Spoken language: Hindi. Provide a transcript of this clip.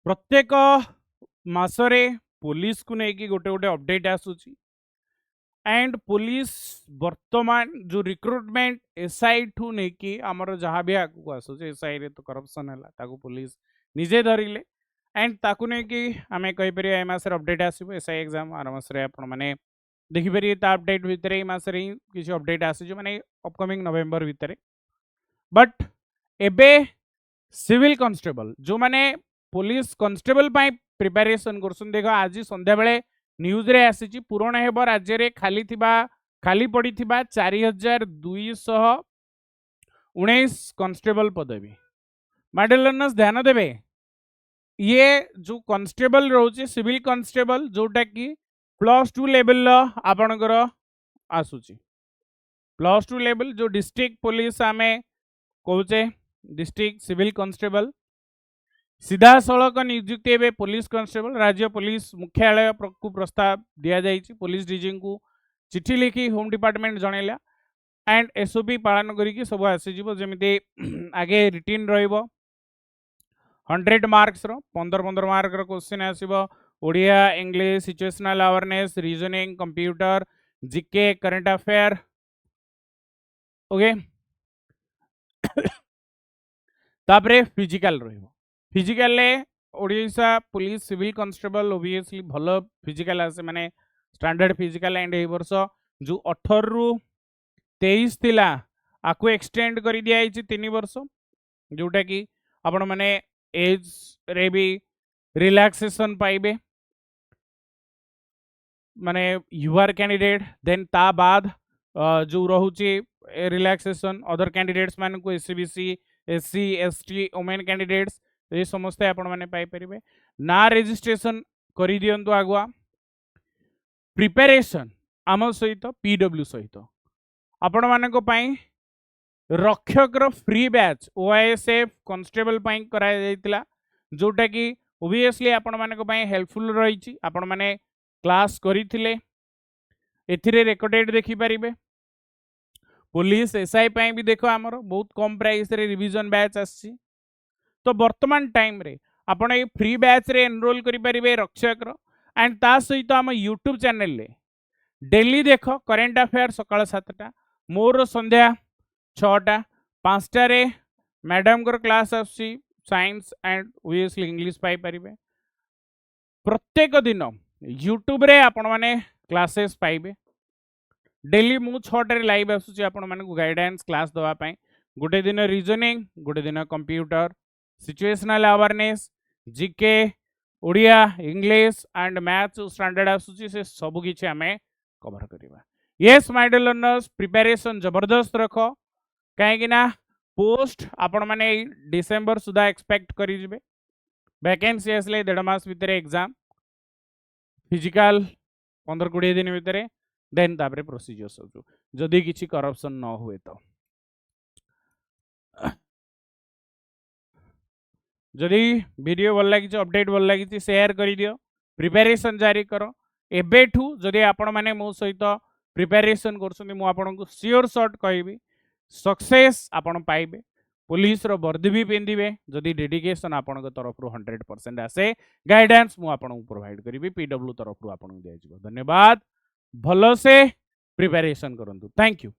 प्रत्येक मासरे पुलिस को लेकिन गोटे गोटे अपडेट आसूची एंड पुलिस वर्तमान जो रिक्रुटमेंट एसआई ठू नहीं आमर जहाँ भी आगू आसूचे एसआई रे तो करप्शन है ताकू पुलिस निजे धरिले एंड ताकू नहीं आम कहीपर ए मसर अपडेट आसो एसआई एग्जाम आर मसरे आपने देखिपर अपडेट भितर ये मसरे ही किसी अपडेट आसी माने अपकमिंग नवेम्बर भितर बट एबे सिविल कांस्टेबल जो माने पुलिस कांस्टेबल प्रिपेरेसन कर देख आज संध्या बेले न्यूज रे आसी पूरण हेब राज्य रे खाली पड़ी 4219 कांस्टेबल पदवी माइडलर्नस ध्यान देवे ये जो कांस्टेबल रोचे सिविल कांस्टेबल जोटा कि +2 लेवल आपणकर आसूची +2 लेवल जो डिस्ट्रिक्ट पुलिस आमे कहचे डिस्ट्रिक्ट सिविल कांस्टेबल सीधा सड़क नियुक्ति एवं पुलिस कांस्टेबल राज्य पुलिस मुख्यालय को प्रस्ताव दिया जाइए पुलिस डीजी को चिट्ठी लिखी होम डिपार्टमेंट जनइला एंड एसओपी पालन करके सब आसीजी आगे रिटिन रहिबो 100 मार्क्स रो 15 मार्क रो क्वेश्चन आसीबो Odia English situational awareness reasoning computer GK current affair okay तापरे फिजिकल रहिबो physical Odisha police civil constable obviously भल फिजिकल आसे माने स्टैंडर्ड फिजिकल एंड ए वर्ष जो 18 रु 23 थिला आकु एक्सटेंड कर दिया 3 वर्ष जोटा कि आपण माने एज रे भी रिलैक्सेशन पाइबे माने यू आर कैंडिडेट देन ता बाद जो रहुची रिलैक्सेशन अदर कैंडिडेट्स मान को SCBC SC ST women candidates ये समस्ते आपण माने पाई परिबे ना रजिस्ट्रेशन करि दियंतु आगुआ प्रिपरेशन आम सहित पीडब्ल्यू सहित आपण मानको पाई रक्षक फ्री बैच ओआईएसएफ कांस्टेबल पाई करा जायतिला जोटा कि ओबियसली आपण मानको पाई हेल्पफुल रही आपण माने क्लास करिथिले एथिरे रिकॉर्डेड देखि परिबे पुलिस एसआई पाई भी देखो आमर बहुत कम प्राइस रे रिवीजन बैच आसी तो वर्तमान टाइम रे आपण ए फ्री बैच रे एनरोल करि परिबे रक्षक रो एंड ता सहित हम यूट्यूब चैनल रे डेली देखो करेंट अफेयर सकाळ 7टा मोर संध्या 6टा 5टा रे मैडम कर क्लास आसी साइंस एंड ओबियसली इंग्लिश पाई परिबे प्रत्येक दिन यूट्यूब रे आपण माने क्लासेस पाइबे डेली मु 6टा रे लाइव आसुची आपण माने गाइडेंस क्लास दवा पाई गोटे दिन रीजनिंग गोटे दिन computer situational awareness GK Odia English and maths standard आसुची से सब किछि हमें कवर करिबा yes my dear learners preparation जबरदस्त रखो कहीं ना पोस्ट आपण माने डिसेंबर सुधा एक्सपेक्ट करि जिवे वैकेंसी आसले 1.5 मास भितर एग्जाम फिजिकल 15-20 दिन भितर देन तापरे प्रोसीजर सब जदि किछि करप्शन न हुए तो जदि वीडियो भल लगी अपडेट भल लगी शेयर कर दियो प्रिपरेशन जारी करो एबेठू जदि आपण माने मो सहित प्रिपरेशन करछन मु आपण को श्योर शॉट कहबी सक्सेस आपण पाइबे पुलिस रो वर्दी भी पिंदिबे जदि डेडिकेशन आपण को तरफ रो 100% आसे गाइडेंस मु आपण को प्रोवाइड करिबी पीडब्ल्यू तरफ रो आपण को दिया जिवो धन्यवाद भलो से प्रिपरेशन करंतु थैंक यू।